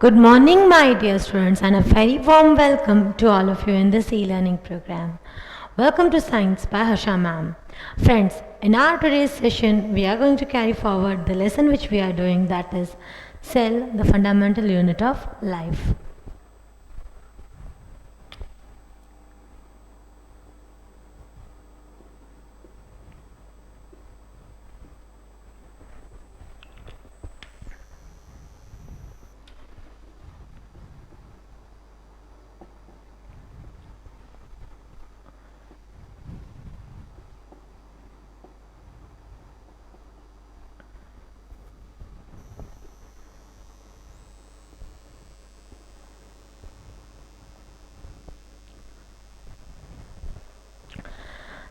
Good morning, my dear students, and a very warm welcome to all of you in this e-learning program. Welcome to Science by Harsha ma'am. Friends, in our today's session, we are going to carry forward the lesson which we are doing, that is cell, the fundamental unit of life.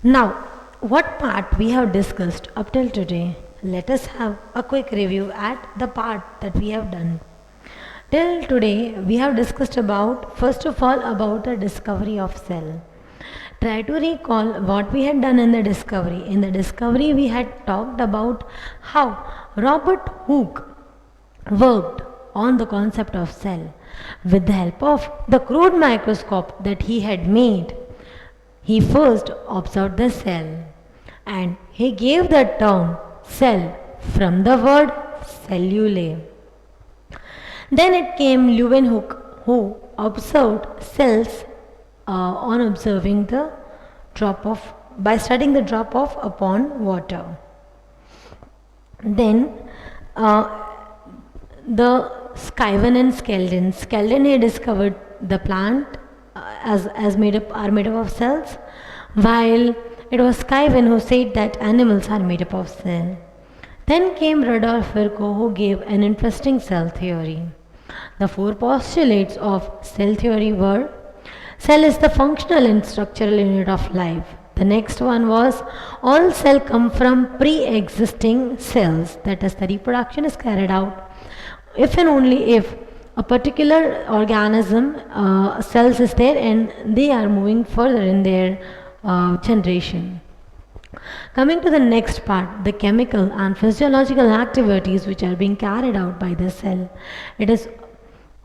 Now, what part we have discussed up till today? Let us have a quick review at the part that we have done. Till today, we have discussed about, first of all, about the discovery of cell. Try to recall what we had done in the discovery. In the discovery, we had talked about how Robert Hooke worked on the concept of cell. With the help of the crude microscope that he had made, he first observed the cell and he gave the term cell from the word cellulae. Then it came Leeuwenhoek, who observed cells on observing the drop off by studying the drop off upon water. Then the Schiven and Skeldon. Skeldon he discovered the plant as made up of cells, while it was Schiven who said that animals are made up of cell. Then came Rudolf Virchow, who gave an interesting cell theory. The four postulates of cell theory were: cell is the functional and structural unit of life. The next one was all cell come from pre-existing cells, that is, the reproduction is carried out if and only if a particular organism cells is there and they are moving further in their generation. Coming to the next part, the chemical and physiological activities which are being carried out by the cell. It is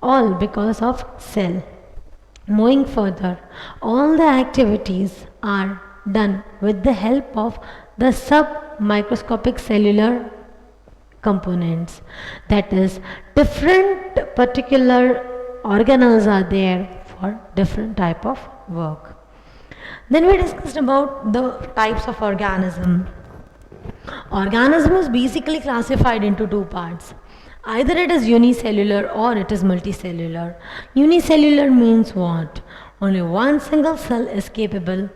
all because of cell. Moving further, all the activities are done with the help of the submicroscopic cellular components. That is, different particular organelles are there for different type of work. Then we discussed about the types of organism. Organism is basically classified into two parts. Either it is unicellular or it is multicellular. Unicellular means what? Only one single cell is capable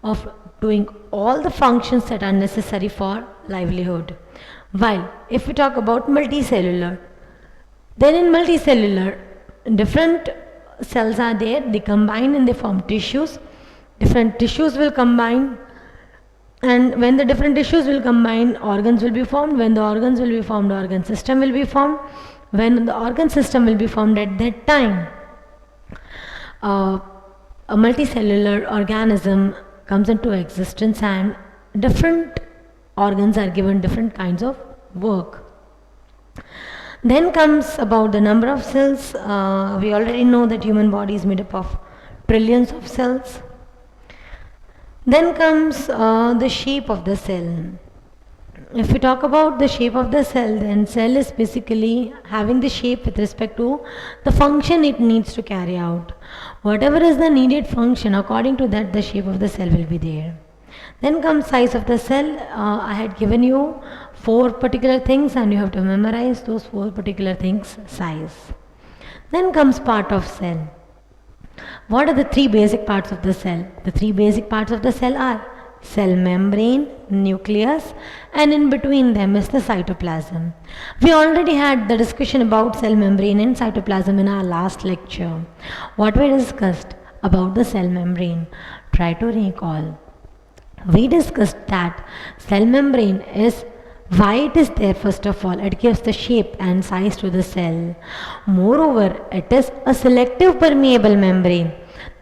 of doing all the functions that are necessary for livelihood. While if we talk about multicellular, then in multicellular, different cells are there, they combine and they form tissues. Different tissues will combine, and when the different tissues will combine, organs will be formed. When the organs will be formed, organ system will be formed. When the organ system will be formed, at that time, a multicellular organism comes into existence and different organs are given different kinds of work. Then comes about the number of cells. We already know that human body is made up of trillions of cells. Then comes the shape of the cell. If we talk about the shape of the cell, then cell is basically having the shape with respect to the function it needs to carry out. Whatever is the needed function, according to that the shape of the cell will be there. Then comes size of the cell. I had given you four particular things and you have to memorize those four particular things size. Then comes part of cell. What are the three basic parts of the cell? The three basic parts of the cell are cell membrane, nucleus, and in between them is the cytoplasm. We already had the discussion about cell membrane and cytoplasm in our last lecture. What we discussed about the cell membrane? Try to recall. We discussed that cell membrane is why it is there. First of all, it gives the shape and size to the cell. Moreover, it is a selective permeable membrane.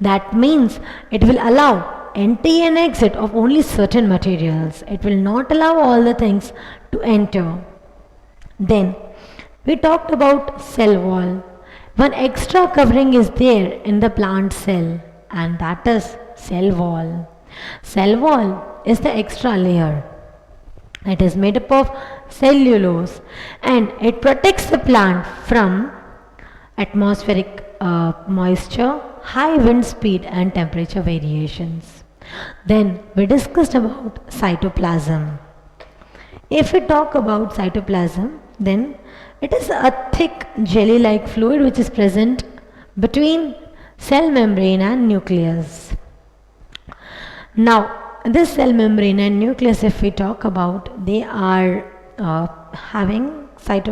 That means it will allow entry and exit of only certain materials. It will not allow all the things to enter. Then we talked about cell wall. One extra covering is there in the plant cell, and that is cell wall. Cell wall is the extra layer. It is made up of cellulose and it protects the plant from atmospheric moisture, high wind speed, and temperature variations. Then we discussed about cytoplasm. If we talk about cytoplasm, then it is a thick jelly like fluid which is present between cell membrane and nucleus. Now, this cell membrane and nucleus, if we talk about, they are having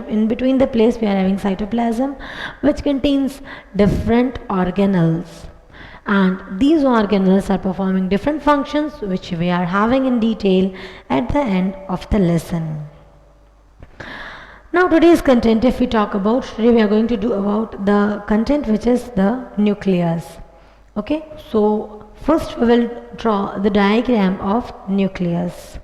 in between the place we are having cytoplasm, which contains different organelles, and these organelles are performing different functions, which we are having in detail at the end of the lesson. Now today's content, if we talk about, today we are going to do about the content which is the nucleus. Okay, so first we will draw the diagram of nucleus.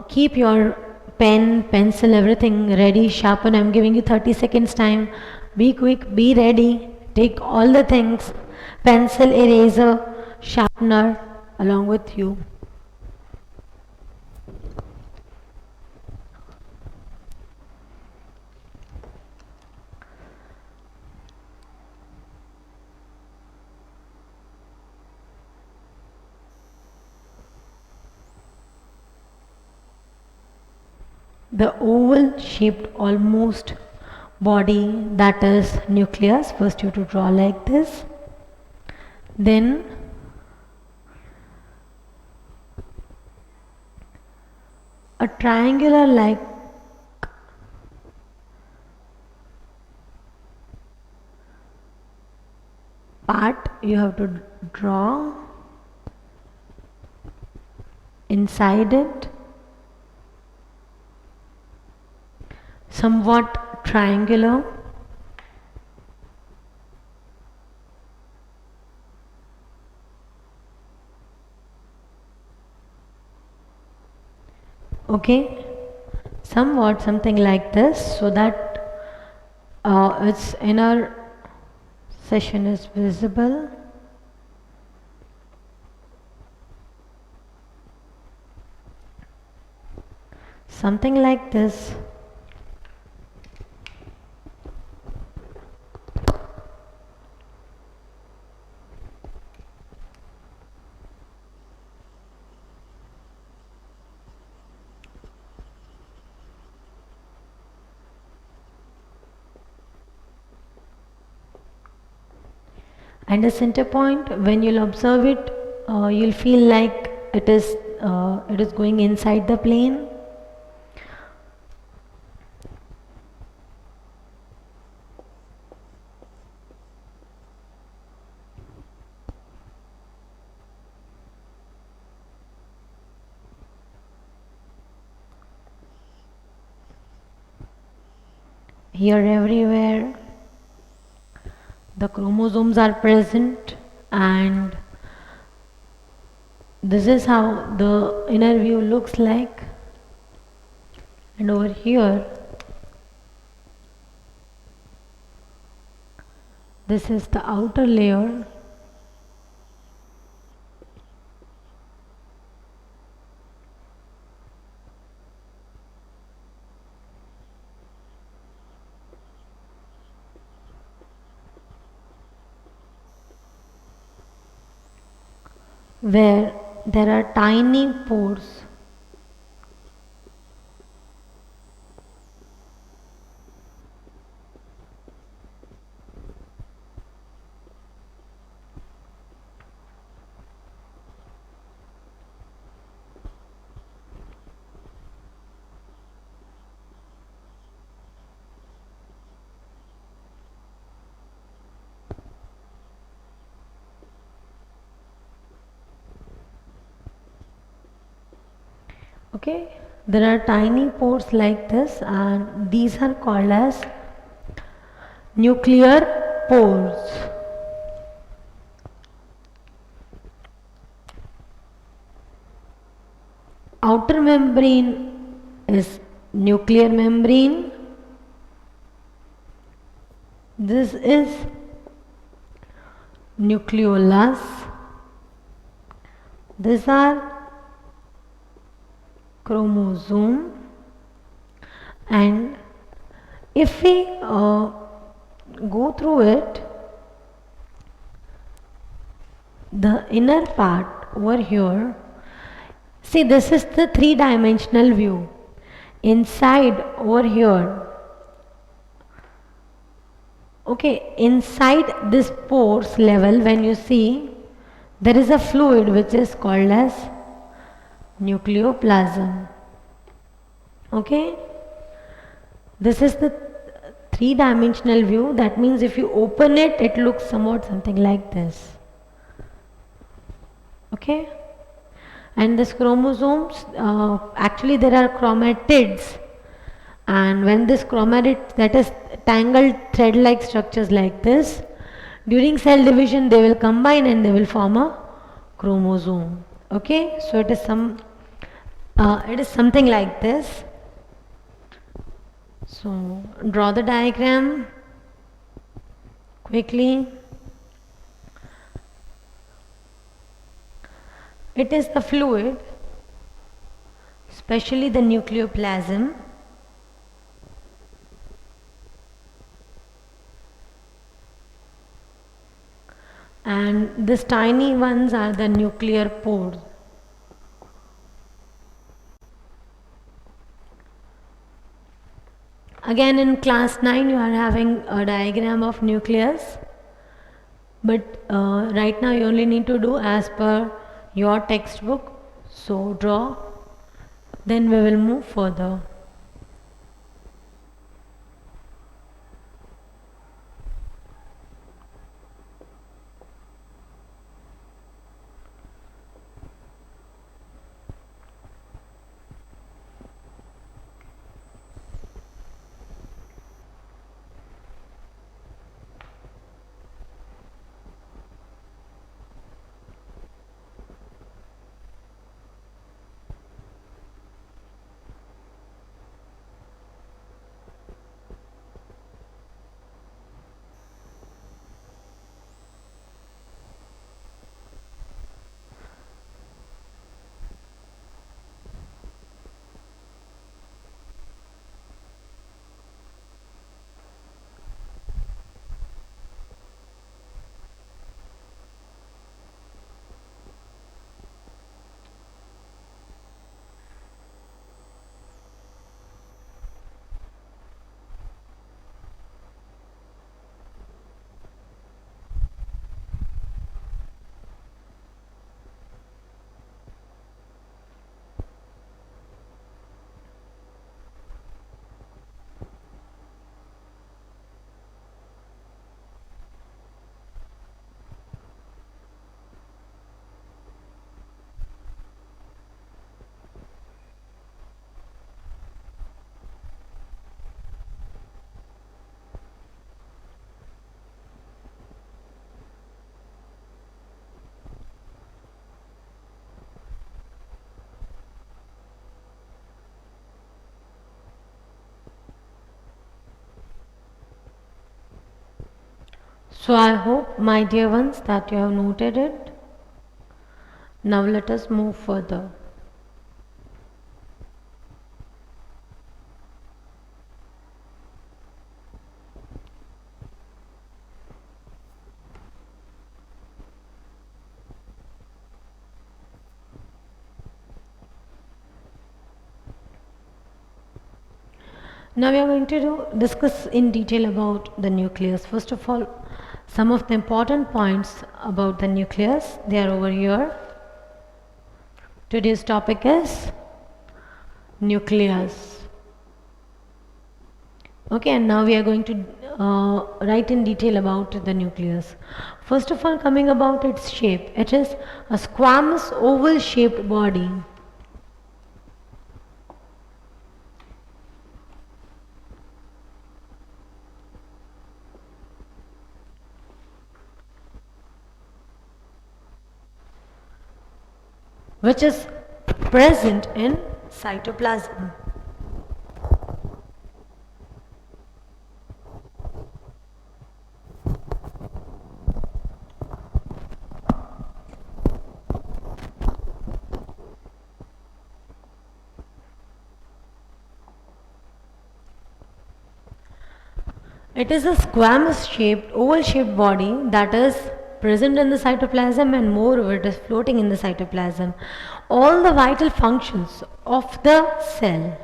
Keep your pen, pencil, everything ready, sharpen. I'm giving you 30 seconds time. Be quick, be ready. Take all the things, pencil, eraser, sharpener along with you. The oval shaped almost body, that is nucleus. First you have to draw like this, then a triangular like part you have to draw inside it, somewhat triangular. Okay, somewhat something like this, so that its inner section is visible. Something like this. And the center point, when you'll observe it, you'll feel like it is going inside the plane. Here everywhere the chromosomes are present, and this is how the inner view looks like. And over here, this is the outer layer. Where there are tiny pores. Okay, there are tiny pores like this, and these are called as nuclear pores. Outer membrane is nuclear membrane. This is nucleolus. These are chromosome, and if we go through it, the inner part over here, see, this is the three-dimensional view. Inside over here, okay, inside this pores level, when you see, there is a fluid which is called as nucleoplasm. Okay, this is the three-dimensional view. That means if you open it, it looks somewhat something like this. Okay, and this chromosomes, actually there are chromatids, and when this chromatid, that is tangled thread-like structures like this, during cell division they will combine and they will form a chromosome. Okay, so it is something like this. So draw the diagram quickly. It is the fluid, especially the nucleoplasm. And these tiny ones are the nuclear pores. Again, in class 9 you are having a diagram of nucleus, but right now you only need to do as per your textbook. So draw, then we will move further. So I hope, my dear ones, that you have noted it. Now let us move further. Now we are going to discuss in detail about the nucleus. First of all, some of the important points about the nucleus, they are over here. Today's topic is nucleus. Okay, and now we are going to write in detail about the nucleus. First of all, coming about its shape, it is a squamous oval shaped body. Which is present in cytoplasm. It is a squamous shaped, oval shaped body that is present in the cytoplasm, and moreover it is floating in the cytoplasm. All the vital functions of the cell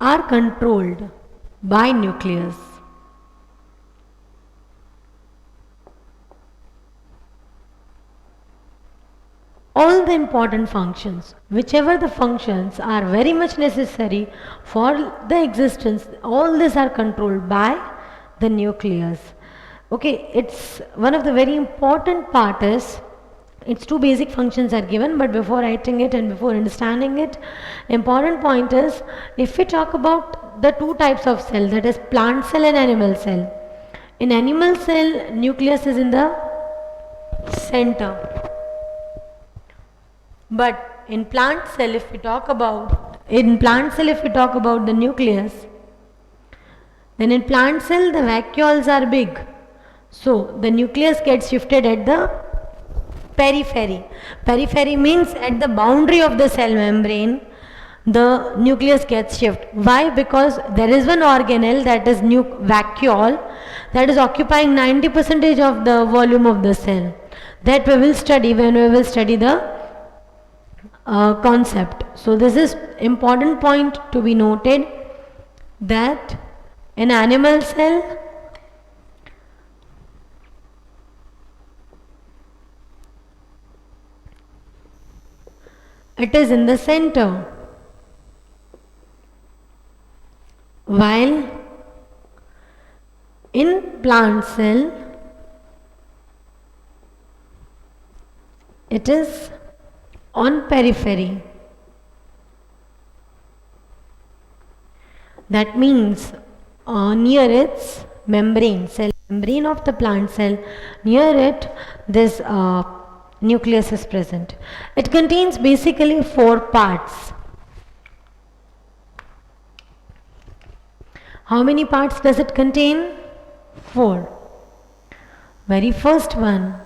are controlled by nucleus. All the important functions, whichever the functions are very much necessary for the existence, all these are controlled by the nucleus. Okay, it's one of the very important part is, its two basic functions are given, but before writing it and before understanding it, important point is, if we talk about the two types of cell, that is plant cell and animal cell. In animal cell, nucleus is in the center. But in plant cell, if we talk about the nucleus, then in plant cell the vacuoles are big. So the nucleus gets shifted at the periphery. Periphery means at the boundary of the cell membrane, the nucleus gets shifted. Why? Because there is one organelle, that is vacuole, that is occupying 90% of the volume of the cell. That we will study when we will study the concept. So this is important point to be noted, that in animal cell it is in the center, while in plant cell it is on periphery. That means near its membrane, cell membrane of the plant cell, near it this nucleus is present. It contains basically 4 parts. How many parts does it contain? 4. Very first one,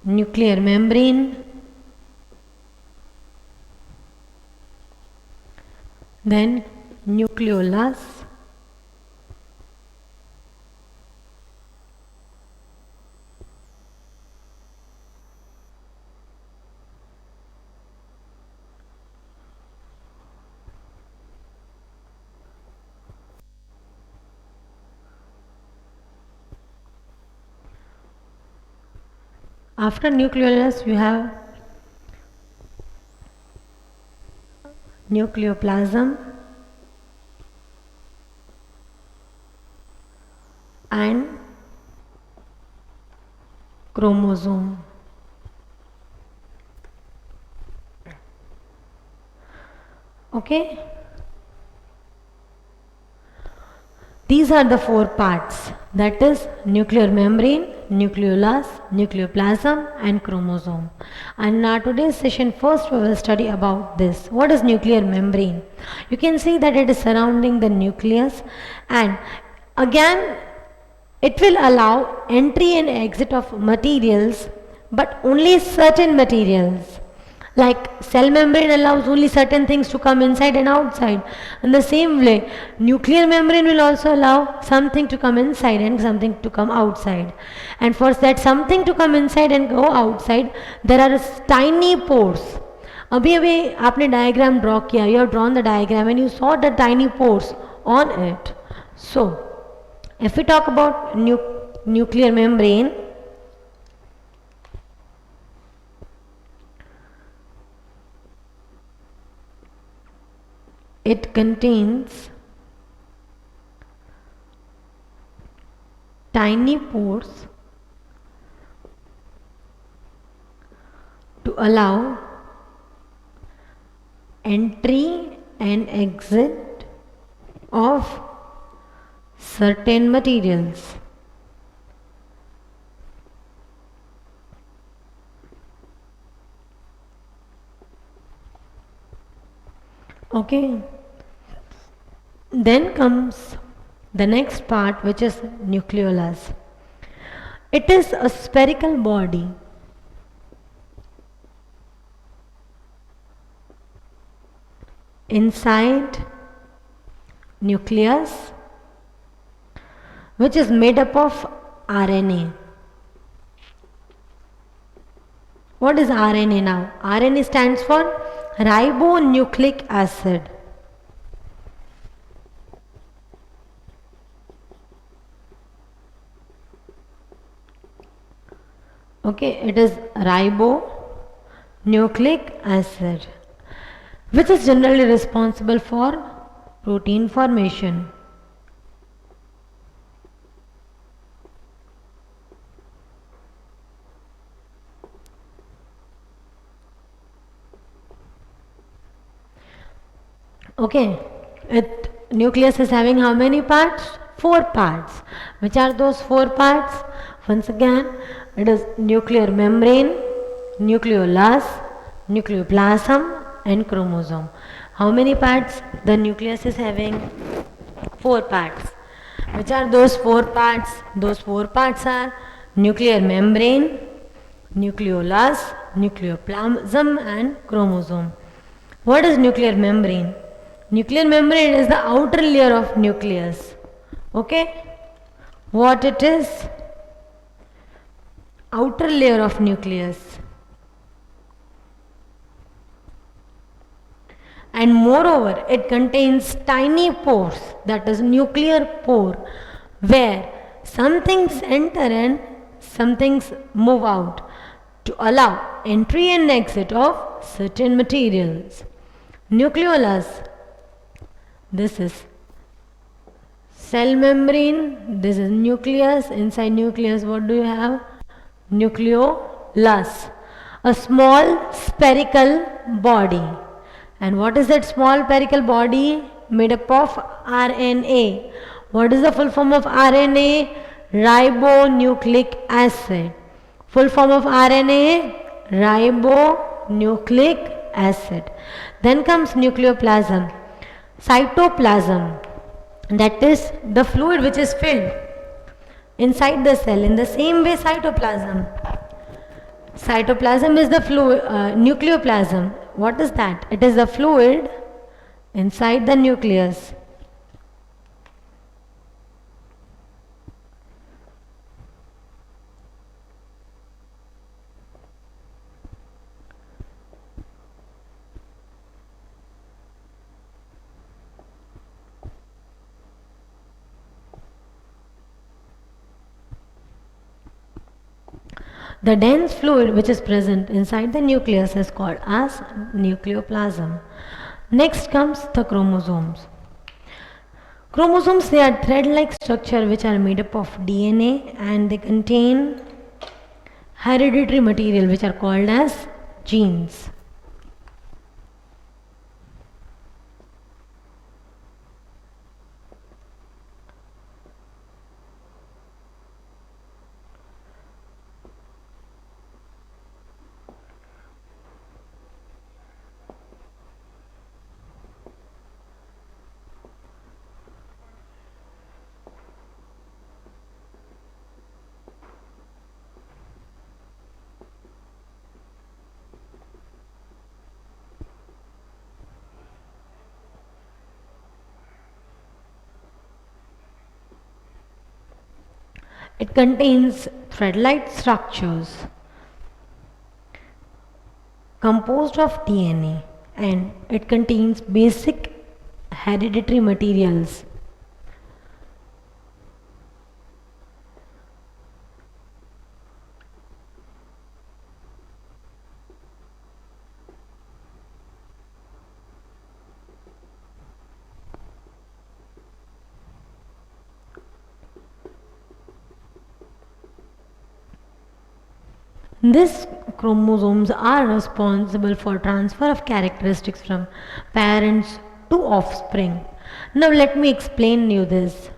nuclear membrane, then nucleolus, after nucleolus you have nucleoplasm and chromosome. Okay, these are the 4 parts, that is nuclear membrane, nucleolus, nucleoplasm and chromosome. And in our today's session, first we will study about this. What is nuclear membrane? You can see that it is surrounding the nucleus, and again it will allow entry and exit of materials, but only certain materials. Like cell membrane allows only certain things to come inside and outside. In the same way, nuclear membrane will also allow something to come inside and something to come outside. And for that something to come inside and go outside, there are tiny pores. अभी अभी आपने diagram draw किया, you have drawn the diagram and you saw the tiny pores on it. So, if we talk about nuclear membrane, it contains tiny pores to allow entry and exit of certain materials. Okay, then comes the next part, which is nucleolus. It is a spherical body inside nucleus which is made up of RNA. What is RNA now? RNA stands for ribonucleic acid. Okay, it is ribonucleic acid, which is generally responsible for protein formation. Okay, nucleus is having how many parts? 4 parts. Which are those 4 parts? Once again, it is nuclear membrane, nucleolus, nucleoplasm and chromosome. How many parts the nucleus is having? 4 parts. Which are those 4 parts? Those 4 parts are nuclear membrane, nucleolus, nucleoplasm and chromosome. What is nuclear membrane? Nuclear membrane is the outer layer of nucleus. Okay? What it is? Outer layer of nucleus. And moreover, it contains tiny pores, that is nuclear pore, where some things enter and some things move out to allow entry and exit of certain materials. Nucleolus, this is cell membrane, this is nucleus. Inside nucleus, what do you have? Nucleolus, a small spherical body. And what is that small spherical body? Made up of RNA. What is the full form of RNA? Ribonucleic acid. Full form of RNA? Ribonucleic acid. Then comes nucleoplasm. Cytoplasm, that is the fluid which is filled inside the cell. In the same way, cytoplasm is the fluid. Nucleoplasm, what is that? It is the fluid inside the nucleus. The dense fluid which is present inside the nucleus is called as nucleoplasm. Next comes the chromosomes. Chromosomes, they are thread-like structure which are made up of DNA and they contain hereditary material which are called as genes. It contains thread-like structures composed of DNA and it contains basic hereditary materials. These chromosomes are responsible for transfer of characteristics from parents to offspring. Now let me explain you this.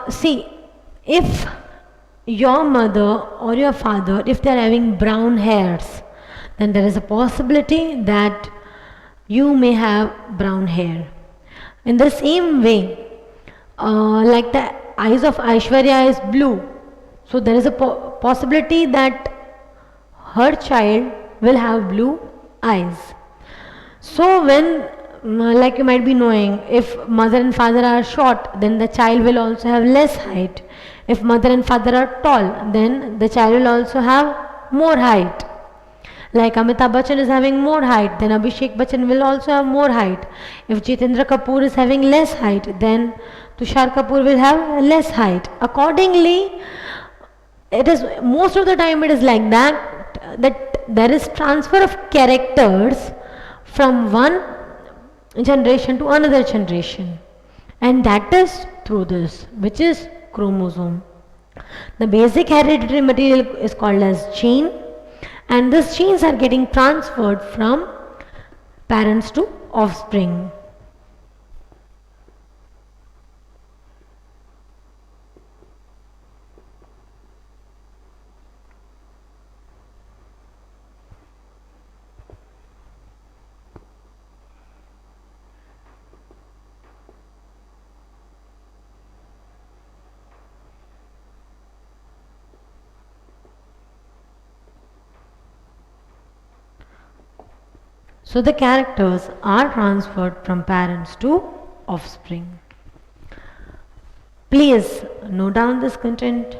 See, if your mother or your father, if they are having brown hairs, then there is a possibility that you may have brown hair. In the same way, like the eyes of Aishwarya is blue, so there is a possibility that her child will have blue eyes. So when like you might be knowing, if mother and father are short, then the child will also have less height. If mother and father are tall, then the child will also have more height. Like Amitabh Bachchan is having more height, then Abhishek Bachchan will also have more height. If Jitendra Kapoor is having less height, then Tushar Kapoor will have less height. Accordingly, it is most of the time it is like that there is transfer of characters from one generation to another generation, and that is through this, which is chromosome. The basic hereditary material is called as gene, and these genes are getting transferred from parents to offspring. So the characters are transferred from parents to offspring. Please note down this content.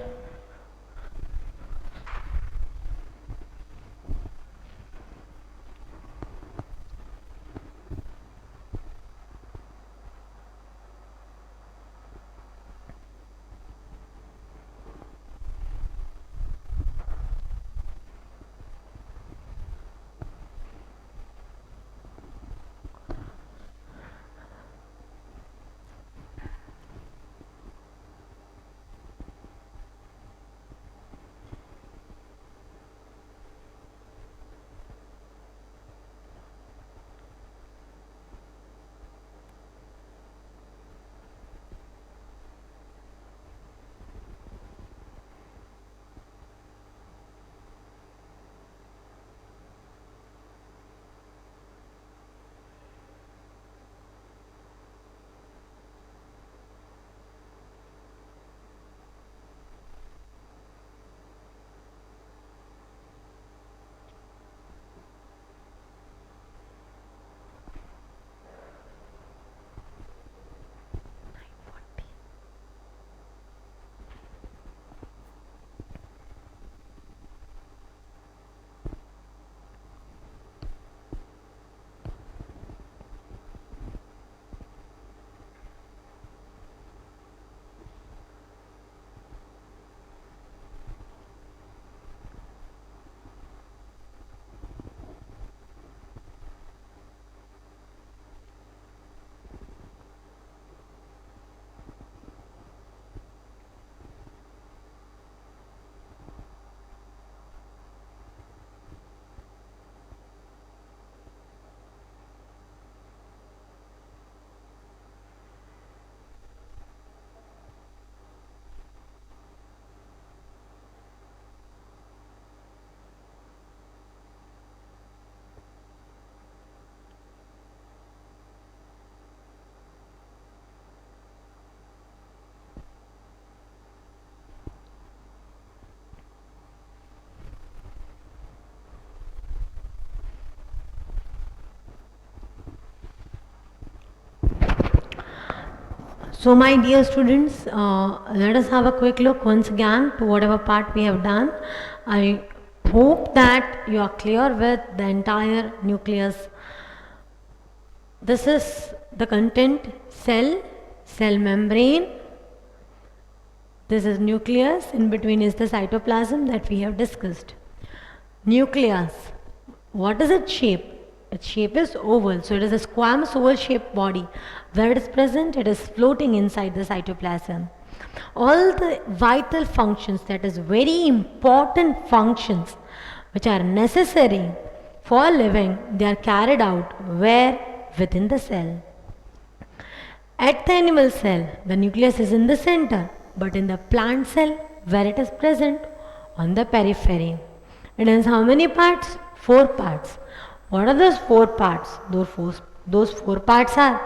So my dear students, let us have a quick look once again to whatever part we have done. I hope that you are clear with the entire nucleus. This is the content: cell, cell membrane. This is nucleus, in between is the cytoplasm that we have discussed. Nucleus, what is its shape? Its shape is oval, so it is a squamous oval shaped body. Where it is present, it is floating inside the cytoplasm. All the vital functions, that is very important functions which are necessary for living, they are carried out where? within the cell. At the animal cell, the nucleus is in the center, but in the plant cell, where it is present, on the periphery. It has how many parts? Four parts. What are those four parts? Those four parts are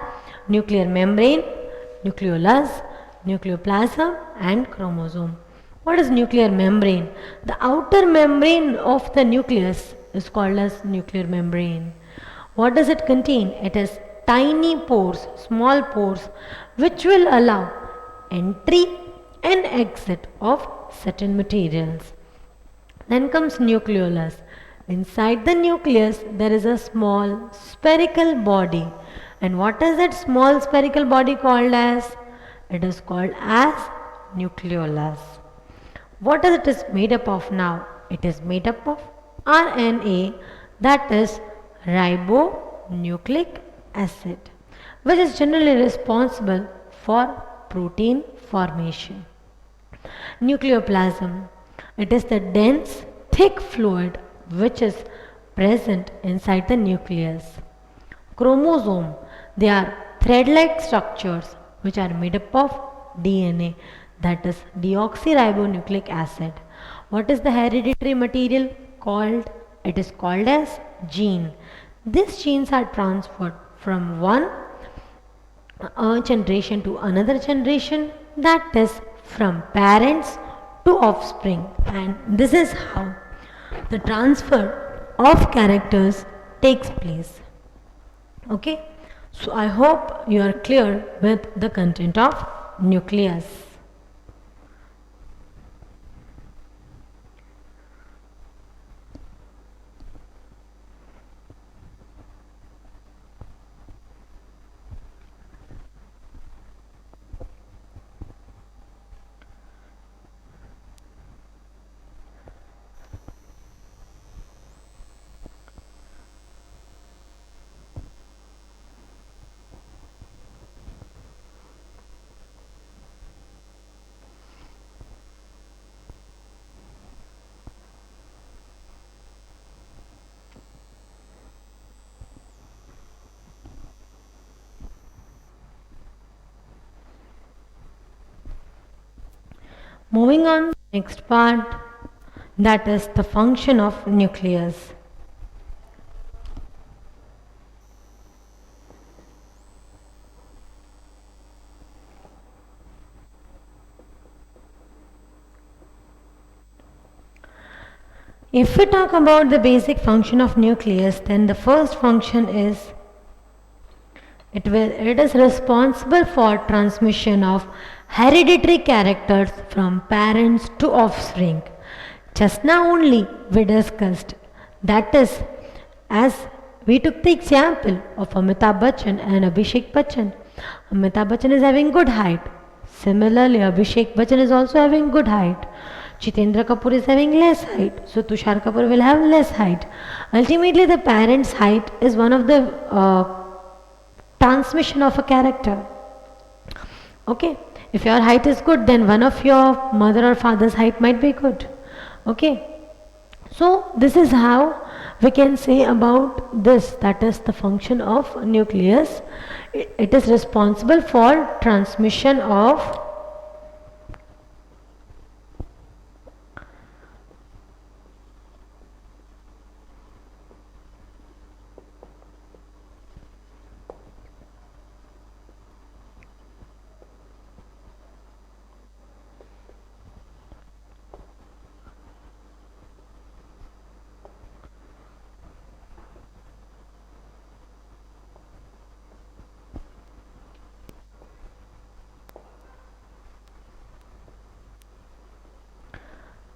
nuclear membrane, nucleolus, nucleoplasm, and chromosome. What is nuclear membrane? The outer membrane of the nucleus is called as nuclear membrane. What does it contain? It has tiny pores, small pores, which will allow entry and exit of certain materials. Then comes nucleolus. Inside the nucleus, there is a small spherical body. And what is that small spherical body called as? It is called as nucleolus. What is it made up of now? It is made up of RNA, that is ribonucleic acid, which is generally responsible for protein formation. Nucleoplasm. It is the dense, thick fluid which is present inside the nucleus. Chromosome. They are thread-like structures which are made up of DNA, that is deoxyribonucleic acid. What is the hereditary material called? It is called as gene. These genes are transferred from one generation to another generation, that is from parents to offspring, and this is how the transfer of characters takes place. Okay, so I hope you are clear with the content of nucleus. Moving on, next part, that is the function of nucleus. If we talk about the basic function of nucleus, then the first function is it is responsible for transmission of hereditary characters from parents to offspring. Just now only we discussed, that is, as we took the example of Amitabh Bachchan and Abhishek Bachchan. Amitabh Bachchan is having good height. Similarly, Abhishek Bachchan is also having good height. Jitendra Kapoor is having less height, so Tushar Kapoor will have less height. Ultimately, the parent's height is one of the transmission of a character. Okay, if your height is good, then one of your mother or father's height might be good. Okay, so this is how we can say about this, that is the function of nucleus. It is responsible for transmission of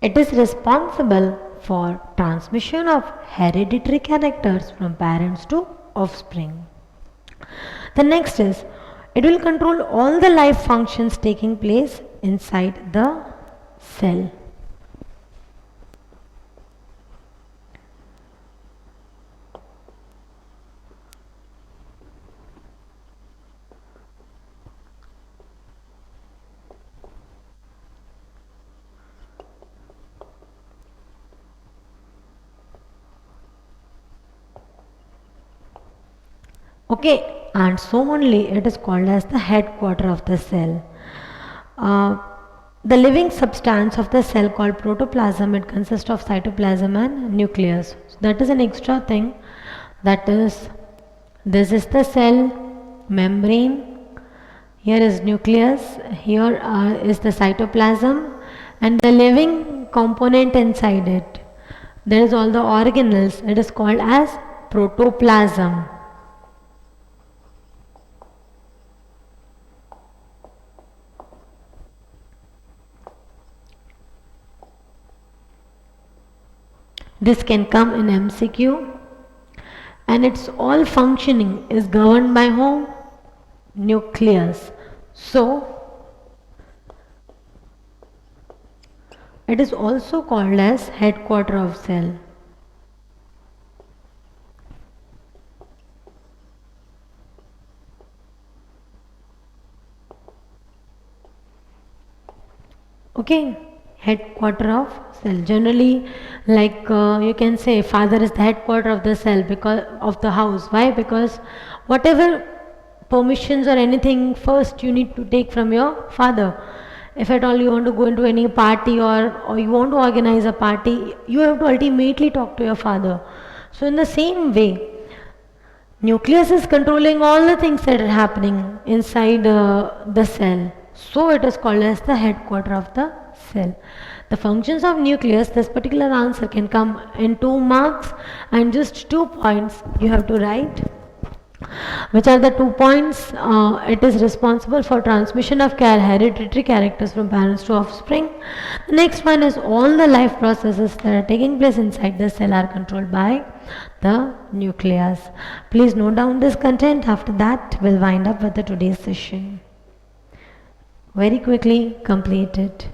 it is responsible for transmission of hereditary characters from parents to offspring. The next is it will control all the life functions taking place inside the cell. Okay, and so only it is called as the headquarter of the cell. Uh, the living substance of the cell called protoplasm, it consists of cytoplasm and nucleus. So that is an extra thing. That is, this is the cell membrane. Here is nucleus. Here is the cytoplasm, and the living component inside it. There is all the organelles. It is called as protoplasm. This can come in MCQ, and its all functioning is governed by whom? Nucleus. So it is also called as headquarter of cell. Okay, headquarter of cell. Generally, like you can say, father is the headquarter of the cell because of the house. Why? Because whatever permissions or anything, first you need to take from your father. If at all you want to go into any party, or you want to organize a party, you have to ultimately talk to your father. So in the same way, nucleus is controlling all the things that are happening inside the cell. So it is called as the headquarter of the cell. The functions of nucleus, this particular answer can come in 2 marks, and just 2 points you have to write. Which are the 2 points? It is responsible for transmission of hereditary characters from parents to offspring. The next one is all the life processes that are taking place inside the cell are controlled by the nucleus. Please note down this content. After that, we'll wind up with the today's session. Very quickly complete it.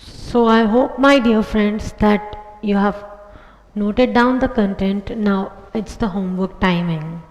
So I hope, my dear friends, that you have noted down the content. Now it's the homework timing.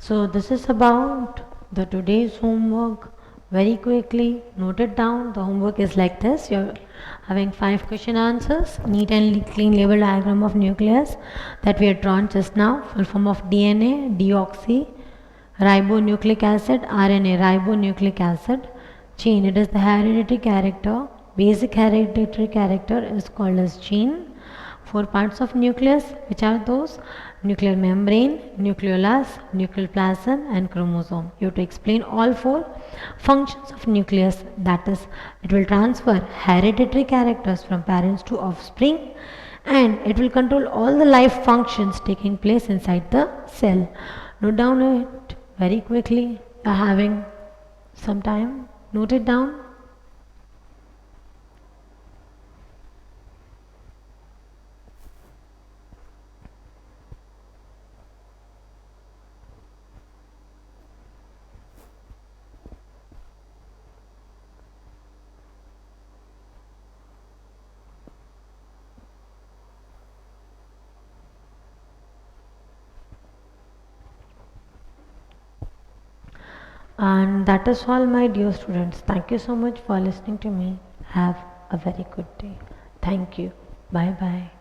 So this is about the today's homework. Very quickly, note it down. The homework is like this. You're having 5 question answers, neat and clean label diagram of nucleus that we had drawn just now. Full form of DNA, deoxy, ribonucleic acid, RNA, ribonucleic acid. Gene, it is the hereditary character. Basic hereditary character is called as gene. 4 parts of nucleus, which are those? Nuclear membrane, nucleolus, nucleoplasm and chromosome. You have to explain all 4 functions of nucleus, that is, it will transfer hereditary characters from parents to offspring and it will control all the life functions taking place inside the cell. Note down it very quickly. You are having some time. Note it down. And that is all, my dear students. Thank you so much for listening to me. Have a very good day. Thank you. Bye bye.